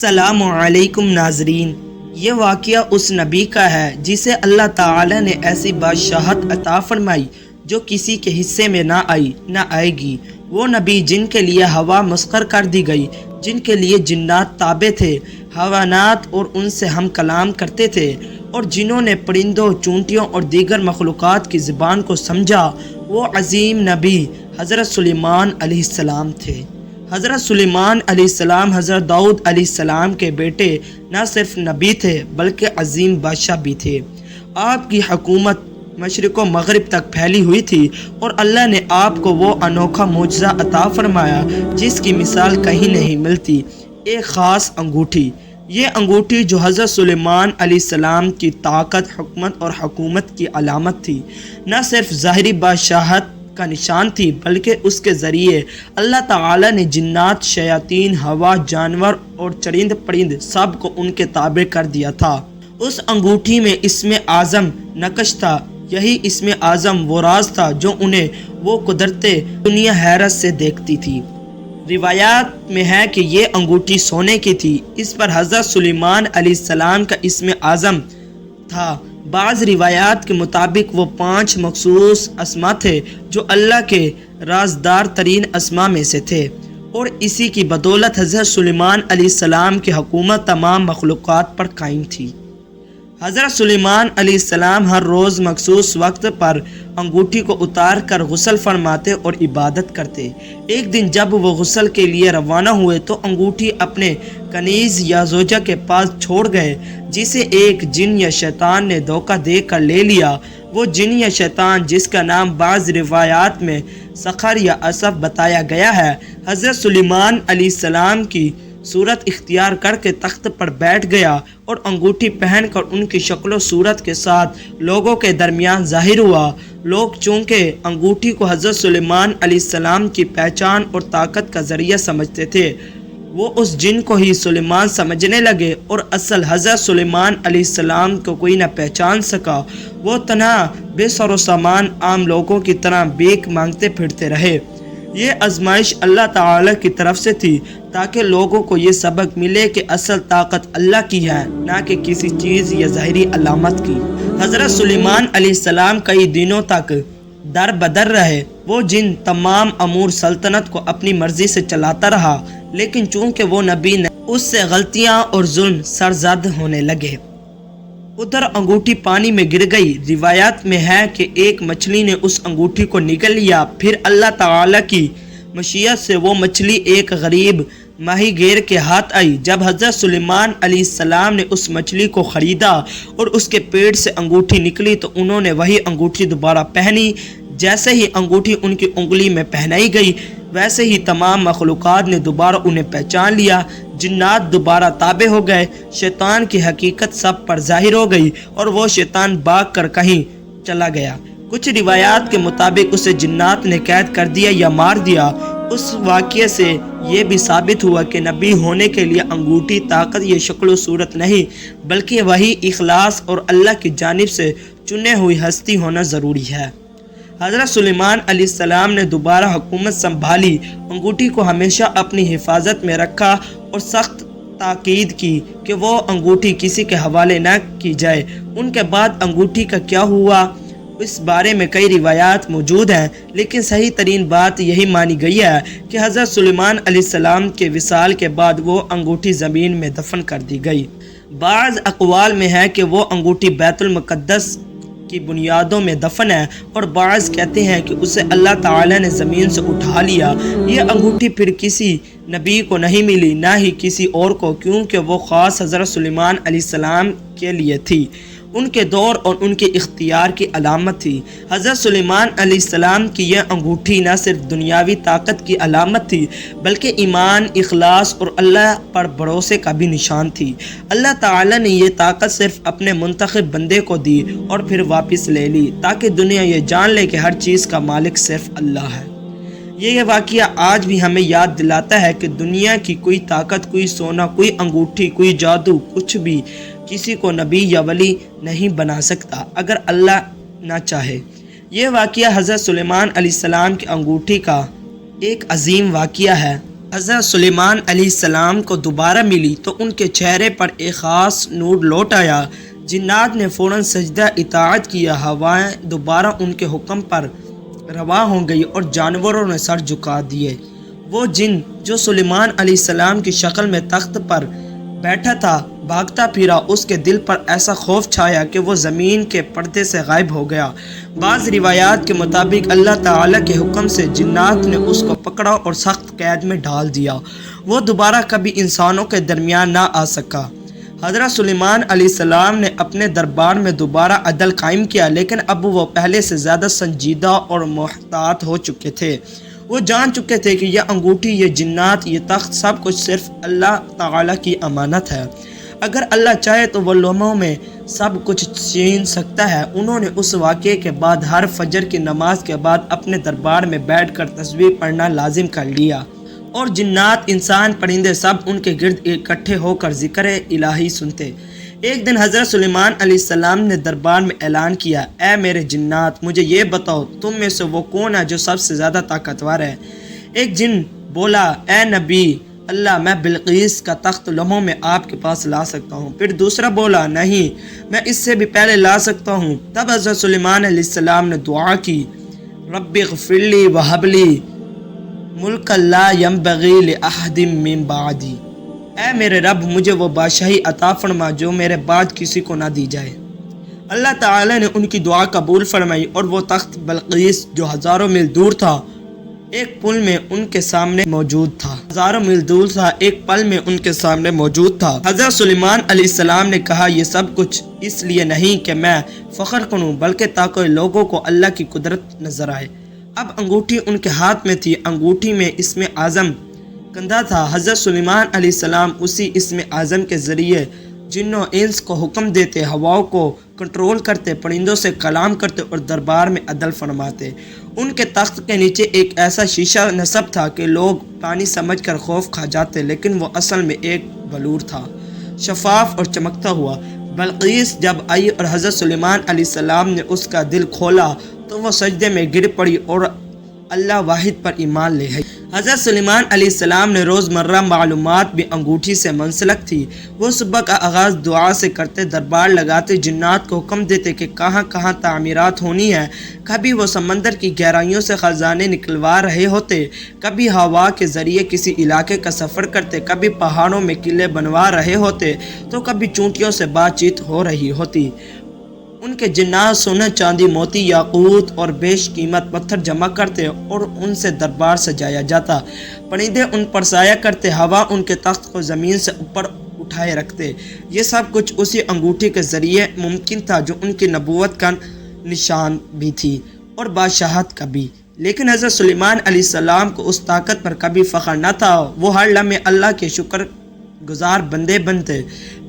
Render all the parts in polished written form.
السلام علیکم ناظرین، یہ واقعہ اس نبی کا ہے جسے اللہ تعالی نے ایسی بادشاہت عطا فرمائی جو کسی کے حصے میں نہ آئی نہ آئے گی۔ وہ نبی جن کے لیے ہوا مسخر کر دی گئی، جن کے لیے جنات تابع تھے، حیوانات اور ان سے ہم کلام کرتے تھے، اور جنہوں نے پرندوں، چونٹیوں اور دیگر مخلوقات کی زبان کو سمجھا، وہ عظیم نبی حضرت سلیمان علیہ السلام تھے۔ حضرت سلیمان علیہ السلام حضرت داؤد علیہ السلام کے بیٹے نہ صرف نبی تھے بلکہ عظیم بادشاہ بھی تھے۔ آپ کی حکومت مشرق و مغرب تک پھیلی ہوئی تھی اور اللہ نے آپ کو وہ انوکھا معجزہ عطا فرمایا جس کی مثال کہیں نہیں ملتی، ایک خاص انگوٹھی۔ یہ انگوٹھی جو حضرت سلیمان علیہ السلام کی طاقت، حکمت اور حکومت کی علامت تھی، نہ صرف ظاہری بادشاہت کا نشان تھی بلکہ اس کے ذریعے اللہ تعالی نے جنات، شیاطین، ہوا، جانور اور چرند پرند سب کو ان کے تابع کر دیا تھا۔ اس انگوٹھی میں اسم اعظم نقش تھا، یہی اسم اعظم وہ راز تھا جو انہیں وہ قدرتیں دنیا حیرت سے دیکھتی تھی۔ روایات میں ہے کہ یہ انگوٹھی سونے کی تھی، اس پر حضرت سلیمان علیہ السلام کا اسم اعظم تھا۔ بعض روایات کے مطابق وہ 5 مخصوص اسما تھے جو اللہ کے رازدار ترین اسما میں سے تھے، اور اسی کی بدولت حضرت سلیمان علیہ السلام کی حکومت تمام مخلوقات پر قائم تھی۔ حضرت سلیمان علیہ السلام ہر روز مخصوص وقت پر انگوٹھی کو اتار کر غسل فرماتے اور عبادت کرتے۔ ایک دن جب وہ غسل کے لیے روانہ ہوئے تو انگوٹھی اپنے کنیز یا زوجہ کے پاس چھوڑ گئے، جسے ایک جن یا شیطان نے دھوکہ دے کر لے لیا۔ وہ جن یا شیطان، جس کا نام بعض روایات میں سخر یا اسف بتایا گیا ہے، حضرت سلیمان علیہ السلام کی صورت اختیار کر کے تخت پر بیٹھ گیا اور انگوٹھی پہن کر ان کی شکل و صورت کے ساتھ لوگوں کے درمیان ظاہر ہوا۔ لوگ چونکہ انگوٹھی کو حضرت سلیمان علیہ السلام کی پہچان اور طاقت کا ذریعہ سمجھتے تھے، وہ اس جن کو ہی سلیمان سمجھنے لگے اور اصل حضرت سلیمان علیہ السلام کو کوئی نہ پہچان سکا۔ وہ تنہا بے سر و سامان عام لوگوں کی طرح بھیک مانگتے پھرتے رہے۔ یہ آزمائش اللہ تعالی کی طرف سے تھی تاکہ لوگوں کو یہ سبق ملے کہ اصل طاقت اللہ کی ہے، نہ کہ کسی چیز یا ظاہری علامت کی۔ حضرت سلیمان علیہ السلام کئی دنوں تک در بدر رہے۔ وہ جن تمام امور سلطنت کو اپنی مرضی سے چلاتا رہا، لیکن چونکہ وہ نبی نے اس سے غلطیاں اور ظلم سرزد ہونے لگے۔ ادھر انگوٹھی پانی میں گر گئی۔ روایات میں ہے کہ ایک مچھلی نے اس انگوٹھی کو نگل لیا، پھر اللہ تعالی کی مشیت سے وہ مچھلی ایک غریب ماہی گیر کے ہاتھ آئی۔ جب حضرت سلیمان علیہ السلام نے اس مچھلی کو خریدا اور اس کے پیٹ سے انگوٹھی نکلی تو انہوں نے وہی انگوٹھی دوبارہ پہنی۔ جیسے ہی انگوٹھی ان کی انگلی میں پہنائی گئی، ویسے ہی تمام مخلوقات نے دوبارہ انہیں پہچان لیا۔ جنات دوبارہ تابع ہو گئے، شیطان کی حقیقت سب پر ظاہر ہو گئی اور وہ شیطان بھاگ کر کہیں چلا گیا۔ کچھ روایات کے مطابق اسے جنات نے قید کر دیا یا مار دیا۔ اس واقعے سے یہ بھی ثابت ہوا کہ نبی ہونے کے لیے انگوٹھی طاقت یا شکل و صورت نہیں بلکہ وہی اخلاص اور اللہ کی جانب سے چنے ہوئی ہستی ہونا ضروری ہے۔ حضرت سلیمان علیہ السلام نے دوبارہ حکومت سنبھالی، انگوٹھی کو ہمیشہ اپنی حفاظت میں رکھا اور سخت تاکید کی کہ وہ انگوٹھی کسی کے حوالے نہ کی جائے۔ ان کے بعد انگوٹھی کا کیا ہوا، اس بارے میں کئی روایات موجود ہیں، لیکن صحیح ترین بات یہی مانی گئی ہے کہ حضرت سلیمان علیہ السلام کے وصال کے بعد وہ انگوٹھی زمین میں دفن کر دی گئی۔ بعض اقوال میں ہے کہ وہ انگوٹھی بیت المقدس کی بنیادوں میں دفن ہے، اور بعض کہتے ہیں کہ اسے اللہ تعالی نے زمین سے اٹھا لیا۔ یہ انگوٹھی پھر کسی نبی کو نہیں ملی، نہ ہی کسی اور کو، کیونکہ وہ خاص حضرت سلیمان علیہ السلام کے لیے تھی، ان کے دور اور ان کے اختیار کی علامت تھی۔ حضرت سلیمان علیہ السلام کی یہ انگوٹھی نہ صرف دنیاوی طاقت کی علامت تھی بلکہ ایمان، اخلاص اور اللہ پر بھروسے کا بھی نشان تھی۔ اللہ تعالی نے یہ طاقت صرف اپنے منتخب بندے کو دی اور پھر واپس لے لی تاکہ دنیا یہ جان لے کہ ہر چیز کا مالک صرف اللہ ہے۔ یہ واقعہ آج بھی ہمیں یاد دلاتا ہے کہ دنیا کی کوئی طاقت، کوئی سونا، کوئی انگوٹھی، کوئی جادو، کچھ بھی کسی کو نبی یا ولی نہیں بنا سکتا اگر اللہ نہ چاہے۔ یہ واقعہ حضرت سلیمان علیہ السلام کی انگوٹھی کا ایک عظیم واقعہ ہے حضرت سلیمان علیہ السلام کو دوبارہ ملی تو ان کے چہرے پر ایک خاص نور لوٹ آیا۔ جنات نے فوراً سجدہ اطاعت کیا، ہوائیں دوبارہ ان کے حکم پر رواں ہو گئی اور جانوروں نے سر جھکا دیے۔ وہ جن جو سلیمان علیہ السلام کی شکل میں تخت پر بیٹھا تھا بھاگتا پھرا، اس کے دل پر ایسا خوف چھایا کہ وہ زمین کے پردے سے غائب ہو گیا۔ بعض روایات کے مطابق اللہ تعالیٰ کے حکم سے جنات نے اس کو پکڑا اور سخت قید میں ڈال دیا۔ وہ دوبارہ کبھی انسانوں کے درمیان نہ آ سکا۔ حضرت سلیمان علیہ السلام نے اپنے دربار میں دوبارہ عدل قائم کیا، لیکن اب وہ پہلے سے زیادہ سنجیدہ اور محتاط ہو چکے تھے۔ وہ جان چکے تھے کہ یہ انگوٹھی، یہ جنات، یہ تخت، سب کچھ صرف اللہ تعالیٰ کی امانت ہے۔ اگر اللہ چاہے تو وہ لمحوں میں سب کچھ چھین سکتا ہے۔ انہوں نے اس واقعے کے بعد ہر فجر کی نماز کے بعد اپنے دربار میں بیٹھ کر تسبیح پڑھنا لازم کر لیا، اور جنات، انسان، پرندے سب ان کے گرد اکٹھے ہو کر ذکر الہی سنتے۔ ایک دن حضرت سلیمان علیہ السلام نے دربار میں اعلان کیا، اے میرے جنات، مجھے یہ بتاؤ تم میں سے وہ کون ہے جو سب سے زیادہ طاقتور ہے؟ ایک جن بولا، اے نبی اللہ، میں بلقیس کا تخت لمحوں میں آپ کے پاس لا سکتا ہوں۔ پھر دوسرا بولا، نہیں، میں اس سے بھی پہلے لا سکتا ہوں۔ تب حضرت سلیمان علیہ السلام نے دعا کی، رب اغفر لی وہب لی ملک لا ینبغی لأحد من بعدی، اے میرے رب مجھے وہ بادشاہی عطا فرما جو میرے بعد کسی کو نہ دی جائے۔ اللہ تعالی نے ان کی دعا قبول فرمائی، اور وہ تخت بلقیس جو ہزاروں میل دور تھا ایک پل میں ان کے سامنے موجود تھا۔ ہزاروں میل دور تھا ایک پل میں ان کے سامنے موجود تھا۔ حضرت سلیمان علیہ السلام نے کہا، یہ سب کچھ اس لیے نہیں کہ میں فخر کروں، بلکہ تاکہ لوگوں کو اللہ کی قدرت نظر آئے۔ اب انگوٹھی ان کے ہاتھ میں تھی، انگوٹھی میں اسم اعظم کندھا تھا۔ حضرت سلیمان علیہ السلام اسی اسم اعظم کے ذریعے جنوں انس کو حکم دیتے، ہواؤں کو کنٹرول کرتے، پرندوں سے کلام کرتے اور دربار میں عدل فرماتے۔ ان کے تخت کے نیچے ایک ایسا شیشہ نصب تھا کہ لوگ پانی سمجھ کر خوف کھا جاتے، لیکن وہ اصل میں ایک بلور تھا، شفاف اور چمکتا ہوا۔ بلقیس جب آئی اور حضرت سلیمان علیہ السلام نے اس کا دل کھولا تو وہ سجدے میں گر پڑی اور اللہ واحد پر ایمان لے آئی۔ حضرت سلیمان علیہ السلام نے روزمرہ معلومات بھی انگوٹھی سے منسلک تھی۔ وہ صبح کا آغاز دعا سے کرتے، دربار لگاتے، جنات کو حکم دیتے کہ کہاں کہاں تعمیرات ہونی ہے۔ کبھی وہ سمندر کی گہرائیوں سے خزانے نکلوا رہے ہوتے، کبھی ہوا کے ذریعے کسی علاقے کا سفر کرتے، کبھی پہاڑوں میں قلعے بنوا رہے ہوتے، تو کبھی چونٹیوں سے بات چیت ہو رہی ہوتی۔ ان کے جنات سونا، چاندی، موتی، یاقوت اور بیش قیمت پتھر جمع کرتے اور ان سے دربار سجایا جاتا۔ پرندے ان پر سایہ کرتے، ہوا ان کے تخت کو زمین سے اوپر اٹھائے رکھتے۔ یہ سب کچھ اسی انگوٹھی کے ذریعے ممکن تھا جو ان کی نبوت کا نشان بھی تھی اور بادشاہت کا بھی۔ لیکن حضرت سلیمان علیہ السلام کو اس طاقت پر کبھی فخر نہ تھا۔ وہ ہر لمحے اللہ کے شکر گزار بندے بنتے۔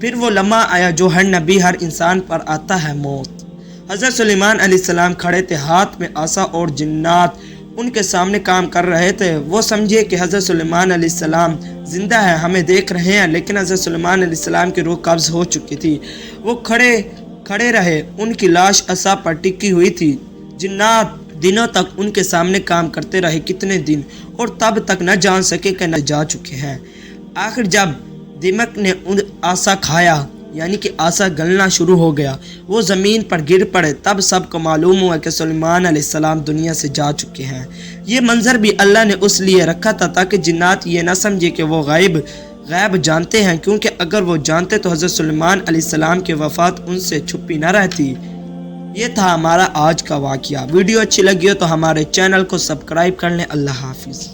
پھر وہ لمحہ آیا جو ہر نبی، ہر انسان پر آتا ہے، موت۔ حضرت سلیمان علیہ السلام کھڑے تھے، ہاتھ میں عصا، اور جنات ان کے سامنے کام کر رہے تھے۔ وہ سمجھے کہ حضرت سلیمان علیہ السلام زندہ ہے، ہمیں دیکھ رہے ہیں، لیکن حضرت سلیمان علیہ السلام کی روح قبض ہو چکی تھی۔ وہ کھڑے رہے، ان کی لاش عصا پر ٹکی ہوئی تھی۔ جنات دنوں تک ان کے سامنے کام کرتے رہے، کتنے دن، اور تب تک نہ جان سکے کہ نہ جا چکے ہیں۔ آخر جب دمک نے ان عصا کھایا، یعنی کہ عصا گلنا شروع ہو گیا، وہ زمین پر گر پڑے، تب سب کو معلوم ہوا کہ سلیمان علیہ السلام دنیا سے جا چکے ہیں۔ یہ منظر بھی اللہ نے اس لیے رکھا تھا تاکہ جنات یہ نہ سمجھے کہ وہ غیب جانتے ہیں، کیونکہ اگر وہ جانتے تو حضرت سلیمان علیہ السلام کی وفات ان سے چھپی نہ رہتی۔ یہ تھا ہمارا آج کا واقعہ۔ ویڈیو اچھی لگی ہو تو ہمارے چینل کو سبسکرائب کر لیں۔ اللہ حافظ۔